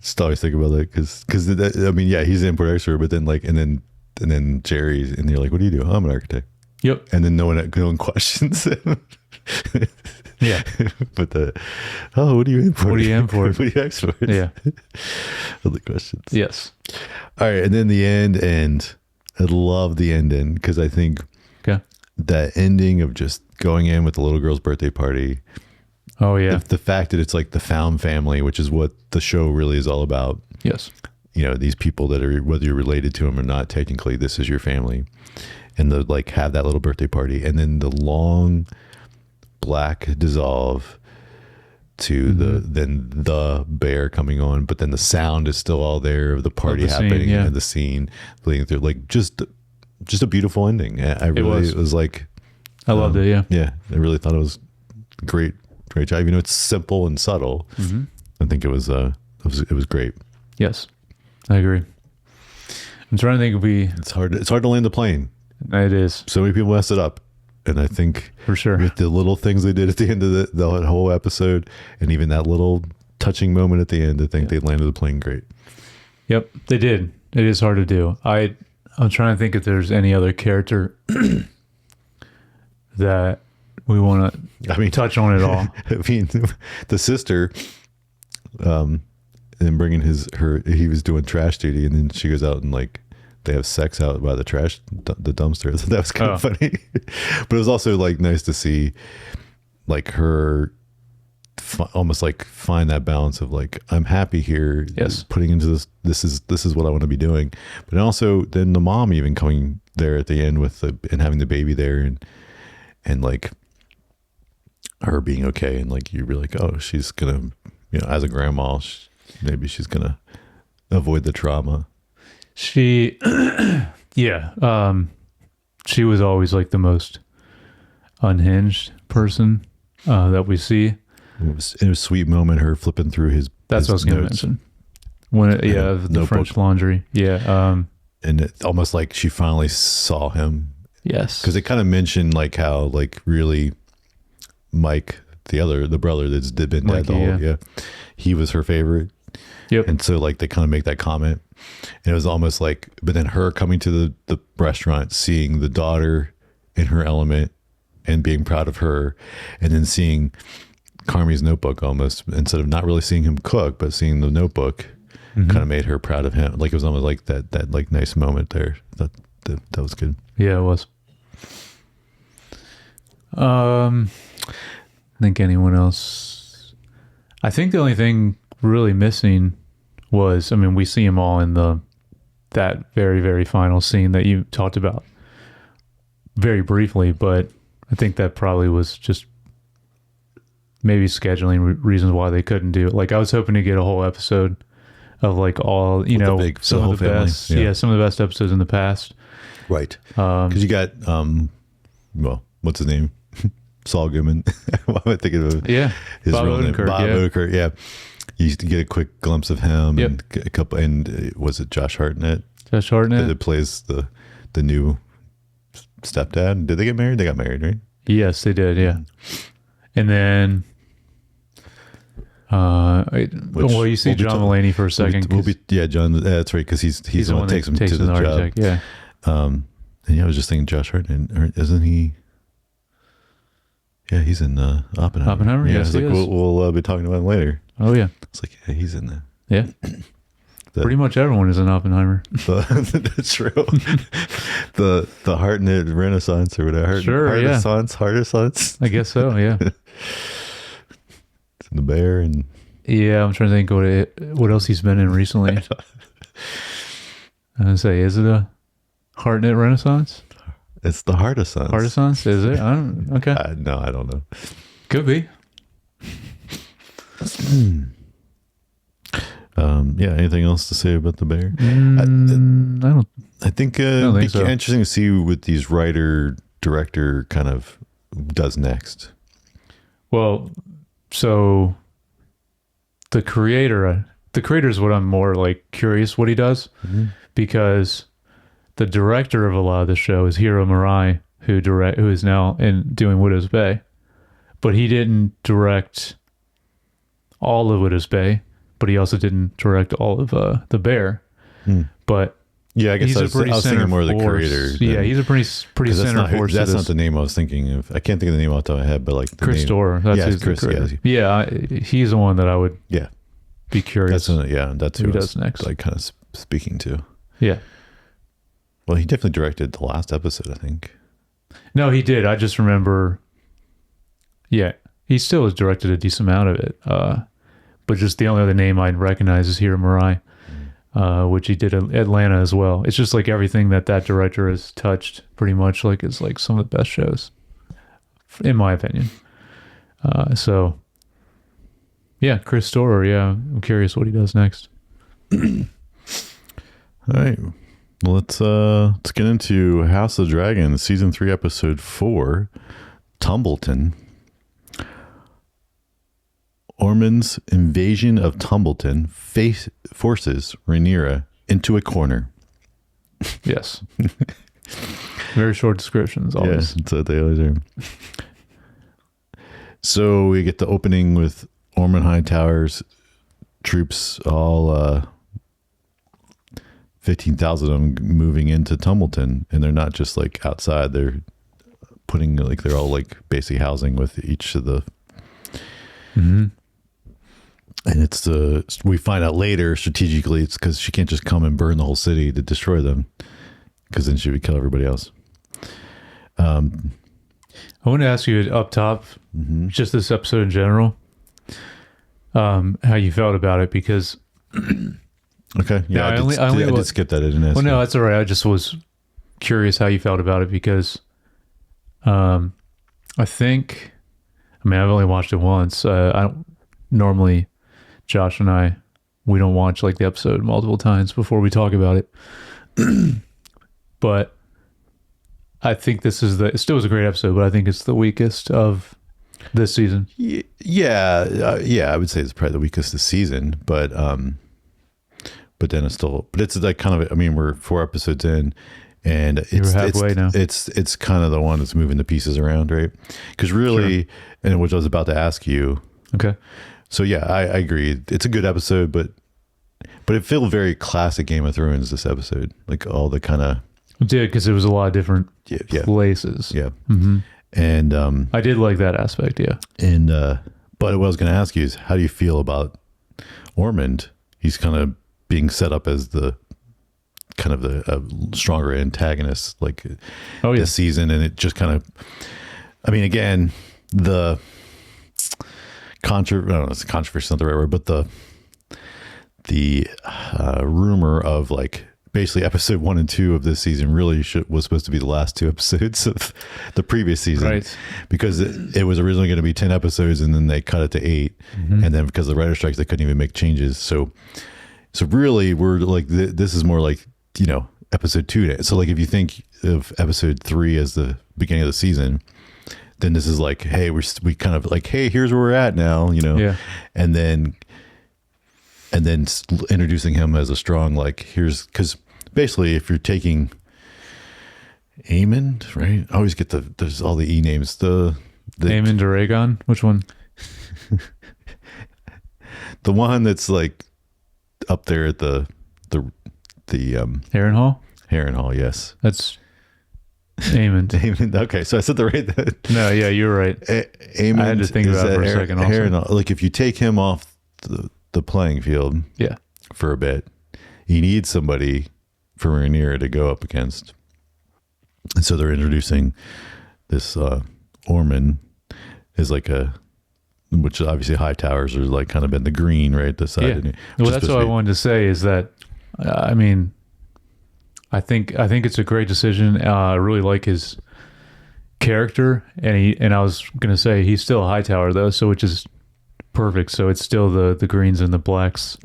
Just always think about that, because I mean, yeah, he's an import expert, but then like, and then Jerry's, and you're like, what do you do? Oh, I'm an architect. Yep. And then no one questions him. Yeah. But what do you import? What do you import? What do you export? Yeah. Other questions. Yes. All right. And then the end. I love the ending, because I think that ending of just going in with the little girl's birthday party. Oh, yeah. The fact that it's like the found family, which is what the show really is all about. Yes. These people that are, whether you're related to them or not, technically this is your family. And the like have that little birthday party, and then the long black dissolve to the bear coming on, but then the sound is still all there of the party happening, and the scene bleeding through. Like just a beautiful ending. It was like, I loved it. Yeah. Yeah. I really thought it was great job. It's simple and subtle. I think it was great. Yes, I agree. I'm trying to think it's hard to land the plane. It is. So many people mess it up. And I think for sure, with the little things they did at the end of the whole episode, and even that little touching moment at the end, I think they landed the plane great. Yep, they did. It is hard to do. I'm trying to think if there's any other character that we want to touch on at all. I mean, the sister, and bringing he was doing trash duty, and then she goes out and like they have sex out by the the dumpster. So that was kind of funny, but it was also like nice to see like her almost like find that balance of like, I'm happy here, yes, putting into this is what I want to be doing, but also then the mom even coming there at the end and having the baby there, and like her being okay, and like you're like, oh, she's gonna, as a grandma, maybe she's gonna avoid the trauma. She she was always like the most unhinged person that we see. It was a sweet moment, her flipping through his That's what I was going to mention. When the French Laundry. Yeah. And it almost like she finally saw him. Yes. Because they kind of mentioned like how like really Mike, the brother that's been dead the whole, he was her favorite. Yep. And so like they kind of make that comment. And it was almost like, but then her coming to the restaurant, seeing the daughter in her element and being proud of her, and then seeing Carmi's notebook, almost instead of not really seeing him cook, but seeing the notebook, kind of made her proud of him. Like it was almost like that like nice moment there. That was good. Yeah, it was. I think anyone else? I think the only thing really missing was, I mean, we see them all in that very, very final scene that you talked about very briefly, but I think that probably was just maybe scheduling reasons why they couldn't do it. Like I was hoping to get a whole episode of like all, some of the best, some of the best episodes in the past. Right. Because you got, what's his name? Saul Goodman. Why am I thinking of his Bob real name? Bob Odenkirk. Yeah. You used to get a quick glimpse of him, and a couple. And was it Josh Hartnett? Josh Hartnett that plays the new stepdad. Did they get married? They got married, right? Yes, they did. Yeah. And then, you see John Mulaney for a second. John. That's right, because he's the one that takes him to the job. Attack, yeah. And I was just thinking, Josh Hartnett, isn't he? Yeah, he's in Oppenheimer. Oppenheimer, yeah. Yes, Like we'll be talking about him later. Oh yeah. It's like he's in there. Yeah. Pretty much everyone is in Oppenheimer. That's true. the Hartnett Renaissance or whatever. Hartness. I guess so. Yeah. It's in The Bear and. Yeah, I'm trying to think what else he's been in recently. I was gonna say, is it a Hartnett Renaissance? It's the Hartessance. Hartessance, is it? Okay. No, I don't know. Could be. Anything else to say about The Bear? I think it's so. Interesting to see what these writer-director kind of does next. Well, so the creator is what I'm more like curious what he does, because the director of a lot of the show is Hiro Murai, who is now doing Widow's Bay, but he didn't direct all of Widow's Bay, but he also didn't direct all of The Bear. But yeah, I guess I was thinking more of the creator. Yeah, he's a pretty center force. That's not the name I was thinking of. I can't think of the name off the top of my head, but like Chris Storer. That's Chris. Yeah, he's the one that I would. Yeah. Be curious. That's who he does next. Like kind of speaking to. Yeah. Well, he definitely directed the last episode, I think. No, he did. I just remember. Yeah, he still has directed a decent amount of it. But just the only other name I recognize is Hiro Murai, which he did Atlanta as well. It's just like everything that director has touched, pretty much like is like some of the best shows, in my opinion. So. Yeah, Chris Storer. Yeah, I'm curious what he does next. All right, well, let's get into House of Dragon, season 3, episode 4, Tumbleton. Ormond's invasion of Tumbleton forces Rhaenyra into a corner. Yes. Very short descriptions, always. Yeah, that's what they always are. So we get the opening with Ormond Hightower's troops all 15,000 of them moving into Tumbleton, and they're not just like outside. They're putting like they're all like basically housing with each of the. Mm-hmm. And it's we find out later strategically it's because she can't just come and burn the whole city to destroy them, because then she would kill everybody else. I want to ask you up top, just this episode in general, how you felt about it, because okay, yeah, I did skip that. I didn't ask. Well, no, that's all right. I just was curious how you felt about it, because I think, I mean, I've only watched it once. I don't normally, Josh and I, we don't watch like the episode multiple times before we talk about it. But I think this is it still was a great episode, but I think it's the weakest of this season. Yeah, I would say it's probably the weakest this season, but then it's like kind of, I mean, we're 4 episodes in, and it's halfway now. It's kind of the one that's moving the pieces around, right? Because really, sure. And which I was about to ask you. Okay. So yeah, I agree. It's a good episode, but it felt very classic Game of Thrones, this episode. Like all the kind of... It did, because it was a lot of different places. Yeah. Mm-hmm. And I did like that aspect, yeah. And but what I was going to ask you is, how do you feel about Ormond? He's kind of being set up as the kind of the stronger antagonist, like this season, and it just kind of... I mean, again, the... I don't know, it's controversy, not the right word, but the rumor of like basically episode 1 and 2 of this season really was supposed to be the last 2 episodes of the previous season, right? Because it was originally going to be 10 episodes, and then they cut it to 8, and then because of the writer strikes, they couldn't even make changes. So really, we're like this is more like, you know, episode 2. So like if you think of episode 3 as the beginning of the season, then this is like, hey, we kind of like, hey, here's where we're at now, you know, and then introducing him as a strong, like, because basically if you're taking Aemond, right? I always get there's all the E names, the Aemond Dragon, which one? The one that's like up there at the Harrenhal. Harrenhal, yes, that's Aemond. Okay, so I said the right. No, yeah, you're right. Aemond, I had to think about it for a second. Also, like if you take him off the playing field, for a bit, he needs somebody for Rhaenyra to go up against, and so they're introducing this Ormond is like which obviously high towers are like kind of in the green, right? The side. Yeah. Well, that's what I wanted to say is that, I mean, I think it's a great decision. I really like his character, and I was gonna say he's still a high tower though, so which is perfect. So it's still the greens and the blacks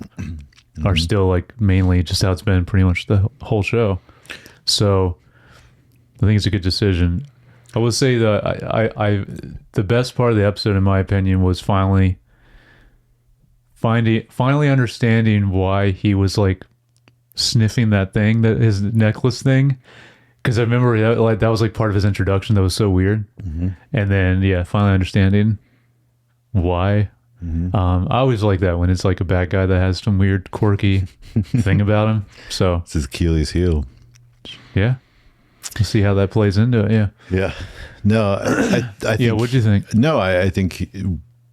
are still like mainly just how it's been pretty much the whole show. So I think it's a good decision. I will say that I the best part of the episode, in my opinion, was finally understanding why he was like sniffing that thing, that his necklace thing, because I remember that was like part of his introduction that was so weird, and then finally understanding why. I always like that when it's like a bad guy that has some weird quirky thing about him. So it's his Achilles heel. Yeah, we'll see how that plays into it. Yeah. No, I think, what do you think? No, I think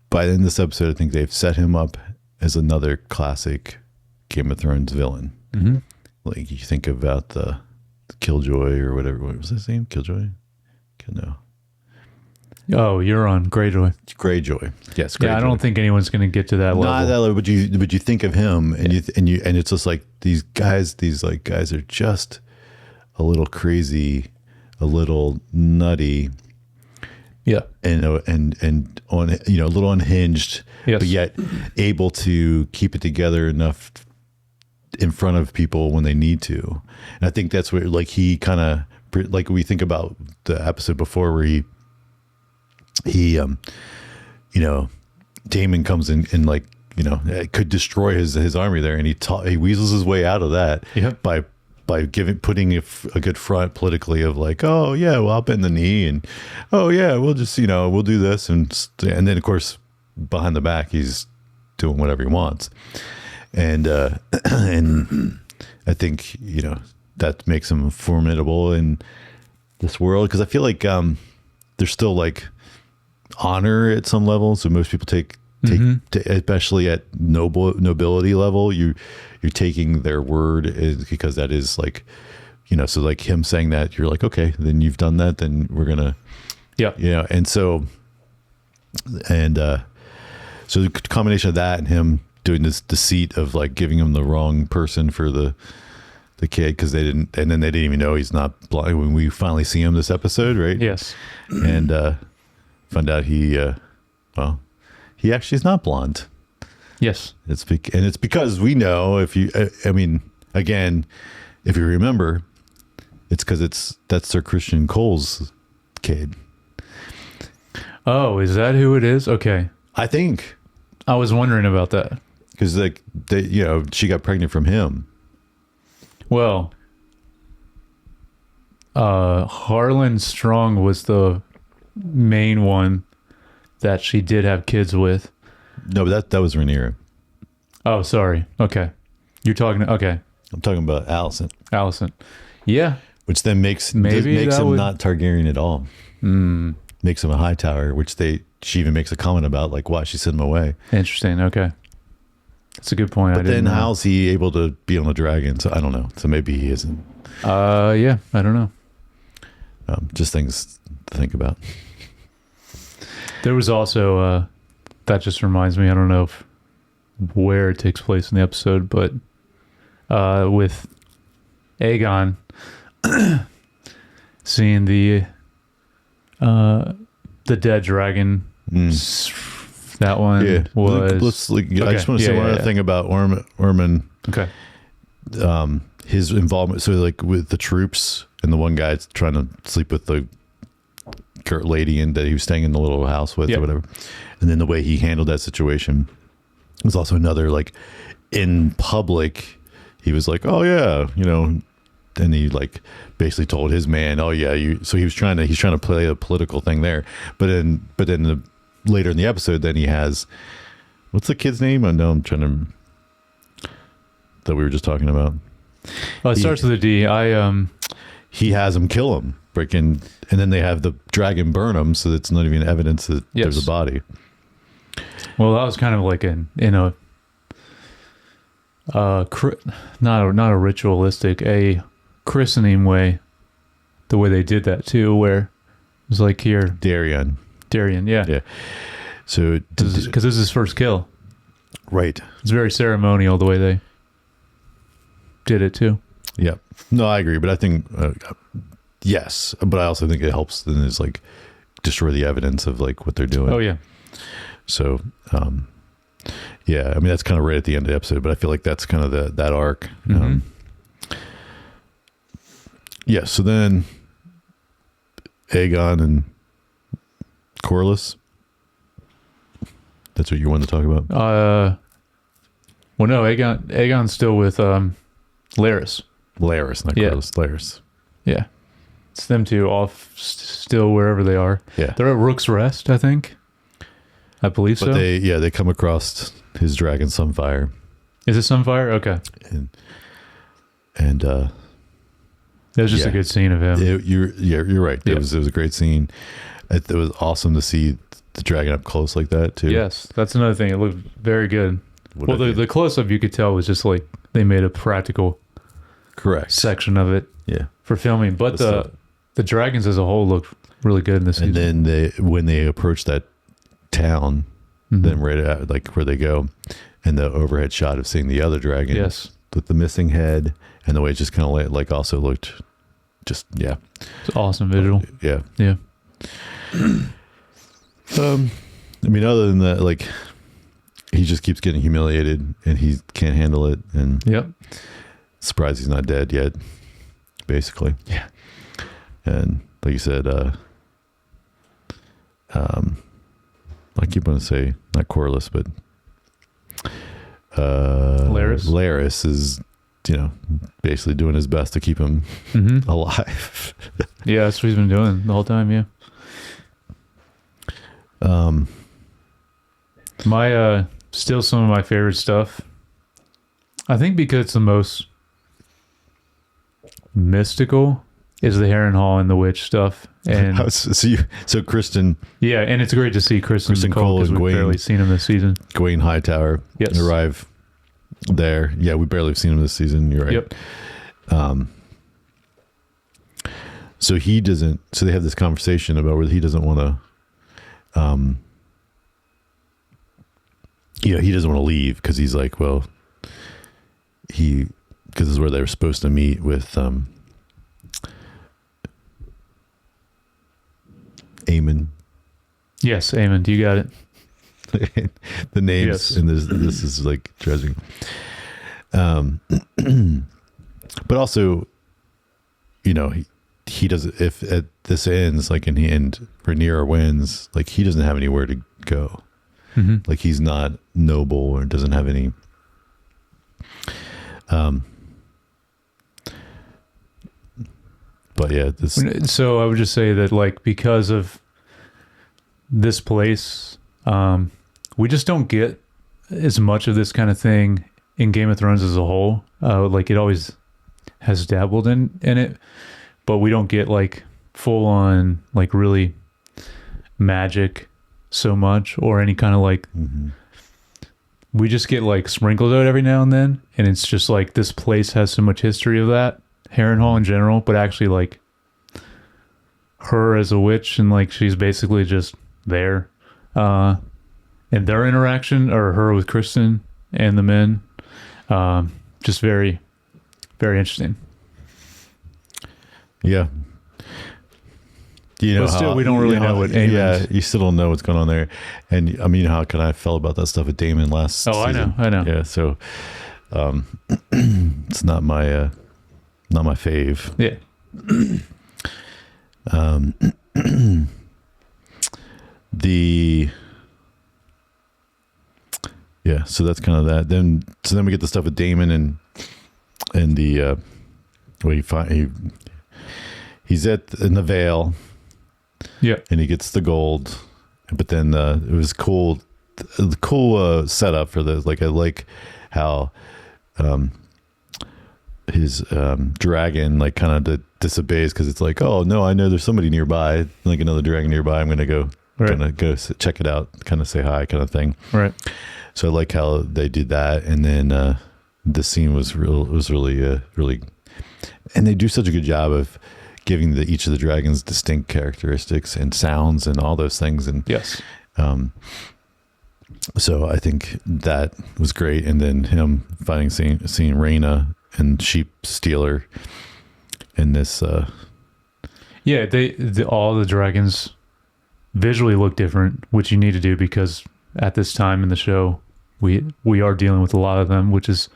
by the end of this episode, I think they've set him up as another classic Game of Thrones villain. Like you think about the Killjoy or whatever. What was his name? Killjoy? No. Oh, you're on Greyjoy. Greyjoy. Yes. Greyjoy. Yeah, I don't think anyone's going to get to that level. Not that level, but you think of him, and and it's just like these guys are just a little crazy, a little nutty. Yeah. And on, you know, a little unhinged, but yet able to keep it together enough in front of people when they need to. And I think that's where, like, he kind of, like we think about the episode before where he you know, Daemon comes in and, like, you know, could destroy his army there, and he weasels his way out of that by putting a good front politically of like, oh yeah, well, I'll bend the knee, and oh yeah, we'll just, you know, we'll do this, and then of course behind the back he's doing whatever he wants, and I think, that makes him formidable in this world. Cause I feel like, there's still like honor at some level. So most people take, especially at nobility level, you're taking their word because that is like, so like him saying that, you're like, okay, then you've done that, then we're gonna, and so the combination of that and him doing this deceit of like giving him the wrong person for the kid, because they didn't even know he's not blind when we finally see him this episode, right? Yes. And find out he actually is not blonde. Yes. It's because we know, if you remember, it's because that's Sir Christian Cole's kid. Oh, is that who it is? Okay. I think. I was wondering about that. Because she got pregnant from him. Well, Harlan Strong was the main one that she did have kids with. No, but that was Rhaenyra. Oh, sorry. Okay. You're talking. Okay. I'm talking about Allison. Yeah. Which then makes him not Targaryen at all. Makes him a Hightower, which she even makes a comment about, like, why she sent him away. Interesting. Okay. That's a good point. But then how's he able to be on the dragon? So I don't know. So maybe he isn't. Yeah, I don't know. Just things to think about. There was also, that just reminds me, I don't know where it takes place in the episode, but with Aegon seeing the dead dragon, that one was... I just want to say one other thing about Ormond. Okay. His involvement, so like with the troops and the one guy trying to sleep with the lady and that he was staying in the little house with or whatever, and then the way he handled that situation was also another, like, in public he was like, oh yeah, and he like basically told his man, oh yeah, so he's trying to play a political thing there, but then later in the episode, then he has, what's the kid's name? I know I'm trying to, that we were just talking about. Well, it starts with a D. He has him kill him, and then they have the dragon burn him, so it's not even evidence that there's a body. Well, that was kind of like not a ritualistic, a christening way, the way they did that too, where it was like here. Darien, yeah. So because this is his first kill, right? It's very ceremonial the way they did it too. Yeah, no, I agree, but I think yes, but I also think it helps then is like destroy the evidence of like what they're doing. Oh yeah. So yeah, I mean that's kind of right at the end of the episode, but I feel like that's kind of that arc. Yeah, so then Aegon and Corlys. That's what you wanted to talk about? Well, no, Aegon's still with Larys. Larys, not Corlys. Larys. Yeah. It's them two off still wherever they are. Yeah. They're at Rook's Rest, I think. I believe so. But they come across his dragon Sunfire. Is it Sunfire? Okay. And it was just a good scene of him. You're right. It was a great scene. It was awesome to see the dragon up close like that too. Yes, that's another thing. It looked very good. The close up you could tell was just like they made a practical section of it. Yeah. For filming, but the dragons as a whole looked really good in this season. And then when they approach that town, then right at like where they go, and the overhead shot of seeing the other dragon, with the missing head, and the way it just kind of like also looked, just it's awesome visual. Yeah. I mean, other than that, like he just keeps getting humiliated, and he can't handle it, and surprised he's not dead yet, basically. Yeah. And like you said, I keep wanting to say not Corlys, but Larys is, basically doing his best to keep him alive. Yeah, that's what he's been doing the whole time. Yeah. My still some of my favorite stuff. I think because it's the most mystical is the Harrenhal and the witch stuff. And so Kristen, yeah, and it's great to see Kristen Cole because we've barely seen him this season. Gawain Hightower arrive there. Yeah, we barely have seen him this season. You're right. Yep. So he doesn't. So they have this conversation about whether he doesn't want to. He doesn't want to leave because he's like, well, because this is where they were supposed to meet with Aemon. Yes, Aemon. You got it. The names and this is like dredging. But also, he doesn't. If at this ends, like in the end, Rhaenyra wins, like he doesn't have anywhere to go. Mm-hmm. Like he's not noble or doesn't have any. But yeah, so I would just say that, like, because of this place, we just don't get as much of this kind of thing in Game of Thrones as a whole. Like, it always has dabbled in it, but we don't get like full on, like, really magic so much, or any kind of like, we just get like sprinkles out every now and then, and it's just like this place has so much history of that, Harrenhal in general, but actually like her as a witch, and like she's basically just there, and their interaction, or her with Kristen and the men, just very, very interesting. Yeah. But still, we don't really know what Aemon. Yeah, you still don't know what's going on there. And I mean, how can I felt about that stuff with Daemon last season? I know. Yeah, so it's not my fave. Yeah. So that's kind of that. Then we get the stuff with Daemon and the he's in the Vale. Yeah, and he gets the gold, but then it was cool setup for this. Like, I like how his dragon like kind of disobeys because it's like, oh no, I know there's somebody nearby, like another dragon nearby. I'm gonna go check it out, kind of say hi, kind of thing. Right. So I like how they did that, and then the scene was really, and they do such a good job of giving each of the dragons distinct characteristics and sounds and all those things. And yes. So I think that was great. And then him seeing Rhaena and Sheep Stealer in this. Yeah, all the dragons visually look different, which you need to do because at this time in the show, we are dealing with a lot of them, which is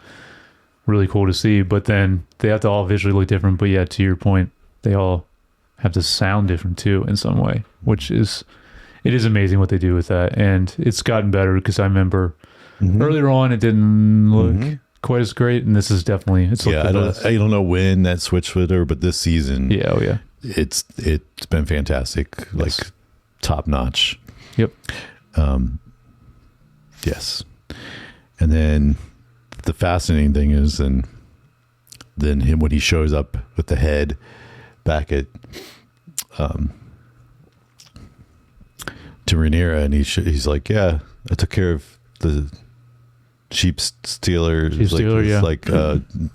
really cool to see. But then they have to all visually look different. But yeah, to your point, they all have to sound different too in some way, which is amazing what they do with that. And it's gotten better because I remember earlier on it didn't look quite as great, and this is definitely I don't know when that switched with her, but this season, it's been fantastic, like top notch. Yep. Yes. And then the fascinating thing is, then him when he shows up with the head back at to Rhaenyra, and he's like, yeah, I took care of the sheep stealer,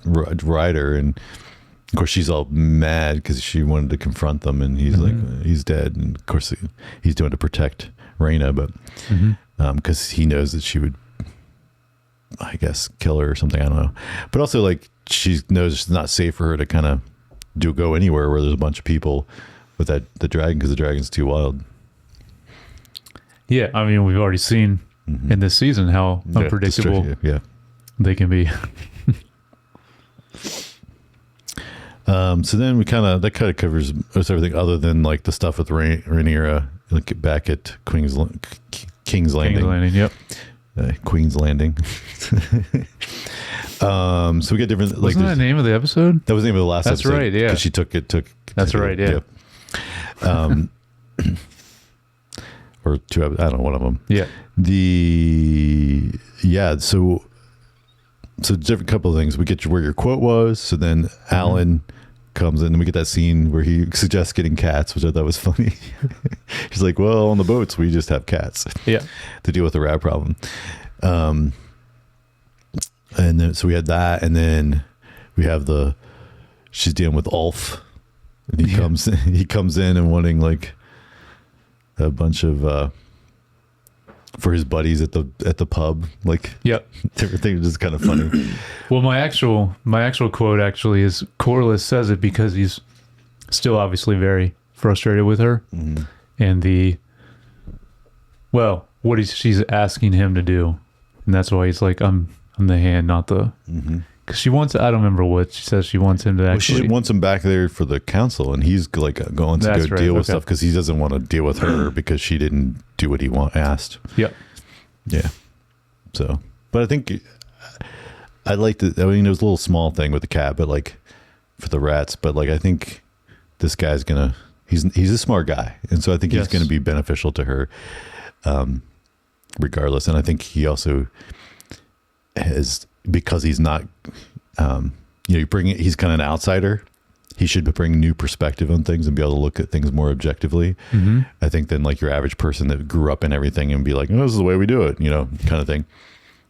rider, and of course she's all mad because she wanted to confront them, and he's like, he's dead, and of course he's doing it to protect Rhaena, but because he knows that she would, I guess, kill her or something, I don't know, but also like she knows it's not safe for her to kind of go anywhere where there's a bunch of people with the dragon, because the dragon's too wild. Yeah, I mean, we've already seen in this season how unpredictable they can be. So then that kind of covers most everything other than like the stuff with Rhaenyra, like back at King's Landing. King's Landing, yep. Queen's Landing. So we get different. Wasn't that the name of the episode? That was the name of the last episode. That's right. Yeah. Because she took. That's right. Yeah. Or two. I don't know, one of them. Yeah. So different couple of things. We get where your quote was. So then Alan comes in, and we get that scene where he suggests getting cats, which I thought was funny. He's like, well, on the boats we just have cats, to deal with the rat problem. And then so we had that, and then we have she's dealing with Ulf, and he comes in and wanting like a bunch of for his buddies at the pub, like everything was just kind of funny. Well, my actual quote actually is Corliss says it because he's still obviously very frustrated with her, and what she's asking him to do, and that's why he's like, I'm the hand, not the. Because she wants, I don't remember what she says. She wants him to actually. She wants him back there for the council, and he's like going to go deal with stuff because he doesn't want to deal with her because she didn't do what he asked. Yep. Yeah. So, but I think I liked it. I mean, there was a little small thing with the cat, but like for the rats. But like, I think this guy's he's a smart guy, and so I think he's gonna be beneficial to her, regardless. And I think he also has. Because he's not, he's kind of an outsider. He should bring new perspective on things and be able to look at things more objectively. I think than like your average person that grew up in everything and be like, oh, this is the way we do it, kind of thing.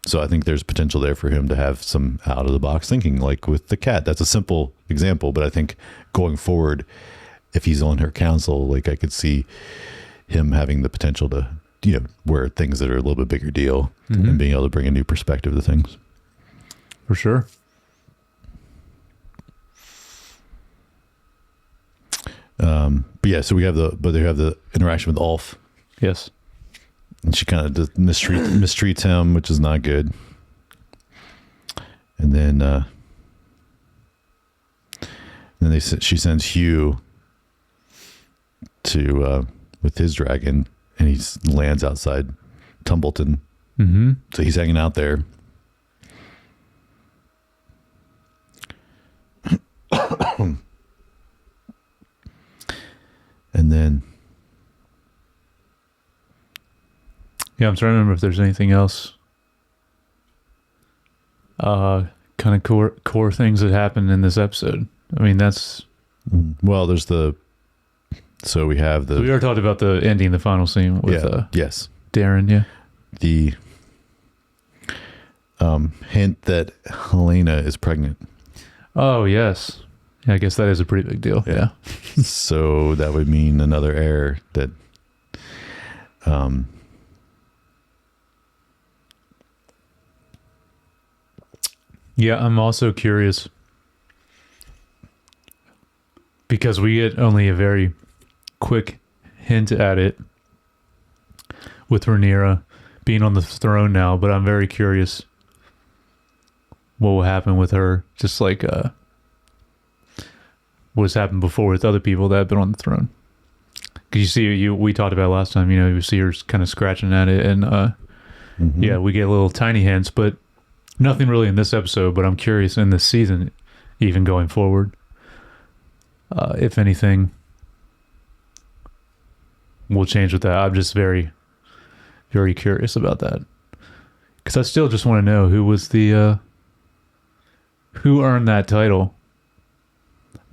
So I think there's potential there for him to have some out of the box thinking, like with the cat. That's a simple example, but I think going forward, if he's on her council, like I could see him having the potential to, wear things that are a little bit bigger deal and being able to bring a new perspective to things. For sure. But yeah, so they have the interaction with Ulf. Yes. And she kind of mistreats him, which is not good. And then she sends Hugh to with his dragon, and he lands outside Tumbleton. So he's hanging out there. And then I'm trying to remember if there's anything else kind of core things that happened in this episode. I mean, that's there's so we already talked about the ending, the final scene with yes, Darren. The hint that Helena is pregnant. Oh yes. Yeah, I guess that is a pretty big deal. Yeah. So that would mean another heir that I'm also curious because we get only a very quick hint at it with Rhaenyra being on the throne now, but I'm very curious what will happen with her, just like what's happened before with other people that have been on the throne. Because you see, we talked about last time, you see her kind of scratching at it, and we get little tiny hints, but nothing really in this episode. But I'm curious in this season, even going forward, if anything will change with that. I'm just very, very curious about that, because I still just want to know who was who earned that title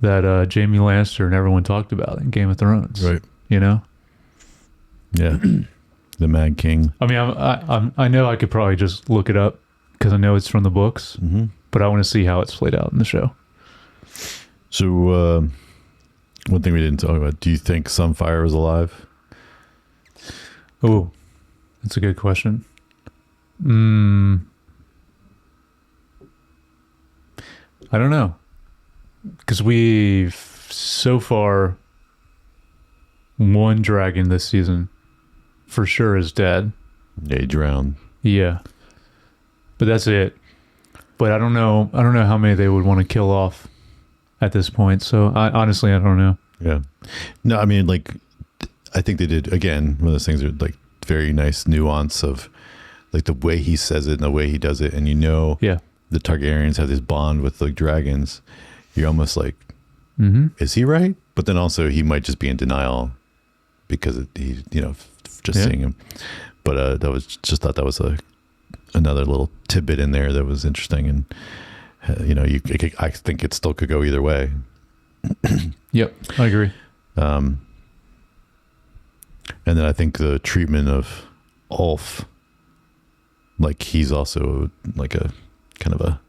that Jaime Lannister and everyone talked about in Game of Thrones, right? Yeah, the Mad King. I mean, I know I could probably just look it up because I know it's from the books, but I want to see how it's played out in the show. So, one thing we didn't talk about: do you think Sunfire is alive? Oh, that's a good question. I don't know. Because we've so far one dragon this season for sure is dead. Yeah, he drowned. Yeah. But that's it. But I don't know how many they would want to kill off at this point. So honestly, I don't know. Yeah. No, I mean, like, I think they did, again, one of those things are like very nice nuance of like the way he says it and the way he does it. And the Targaryens have this bond with the dragons. You're almost like, is he right? But then also he might just be in denial because he, seeing him. But that was another little tidbit in there that was interesting, and I think it still could go either way. Yep, I agree. And then I think the treatment of Ulf, like he's also like a kind of a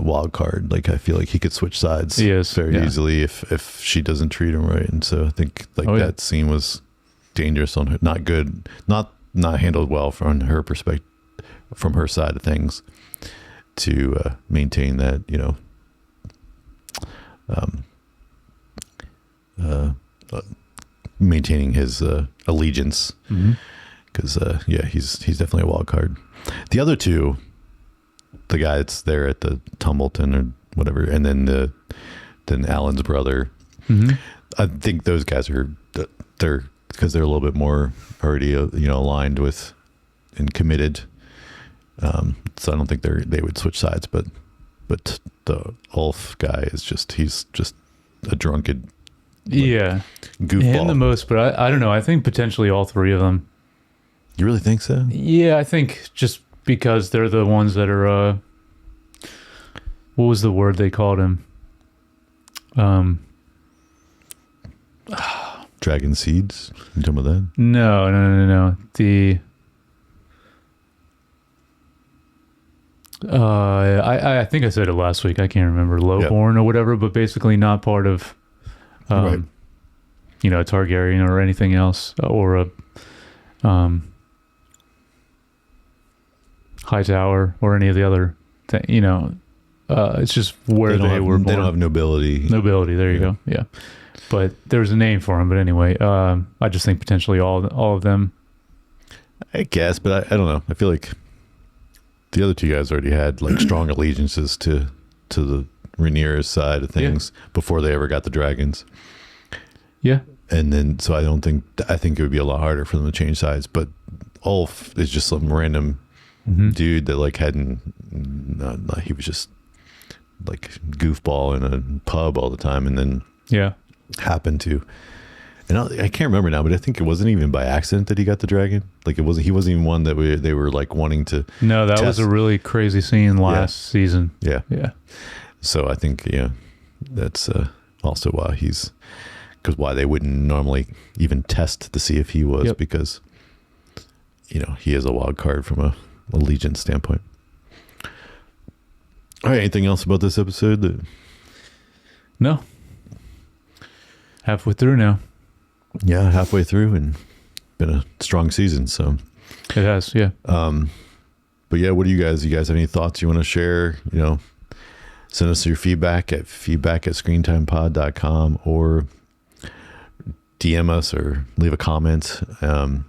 wild card. Like I feel like he could switch sides very easily if she doesn't treat him right. And so I think like that scene was dangerous on her, not good, not handled well from her perspective, from her side of things, to maintain that, you know, maintaining his allegiance, because he's definitely a wild card. The other two, the guy that's there at the Tumbleton or whatever, and then Alan's brother, I think those guys are because they're a little bit more already aligned with and committed, so I don't think they would switch sides, but the Ulf guy is he's just a drunken goofball. Him the most, but I don't know, I think potentially all three of them. You really think so? Yeah, I think just because they're the ones that are what was the word they called him? Dragon seeds? You talking about that? No. I think I said it last week. I can't remember. Lowborn or whatever, but basically not part of, right. A Targaryen or anything else, or a Hightower or any of the other it's just where they were born. They don't have nobility. There you go. Yeah. But there's a name for them. But anyway, I just think potentially all of them. I guess, but I don't know. I feel like the other two guys already had like strong allegiances to the Rhaenyra's side of things before they ever got the dragons. Yeah. And then, so I think it would be a lot harder for them to change sides. But Ulf is just some random dude that like he was just like goofball in a pub all the time, and then happened to, and I can't remember now, but I think it wasn't even by accident that he got the dragon. Like he wasn't even one that they were like wanting to. No, that was a really crazy scene last season. Yeah. So I think that's also why they wouldn't normally even test to see if he was, because he is a wild card from a allegiance standpoint. All right, anything else about this episode? No. Halfway through now. Yeah, halfway through, and been a strong season, so it has. Yeah. But yeah, what do you guys have any thoughts you want to share? Send us your feedback at screentimepod.com, or DM us or leave a comment. Of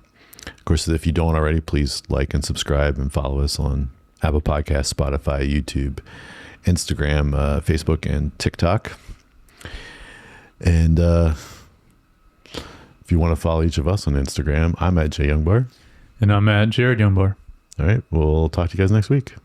course, if you don't already, please like and subscribe and follow us on Apple Podcasts, Spotify, YouTube, Instagram, Facebook, and TikTok. And if you want to follow each of us on Instagram, I'm at Jay Youngbar. And I'm at Jared Youngbar. All right. We'll talk to you guys next week.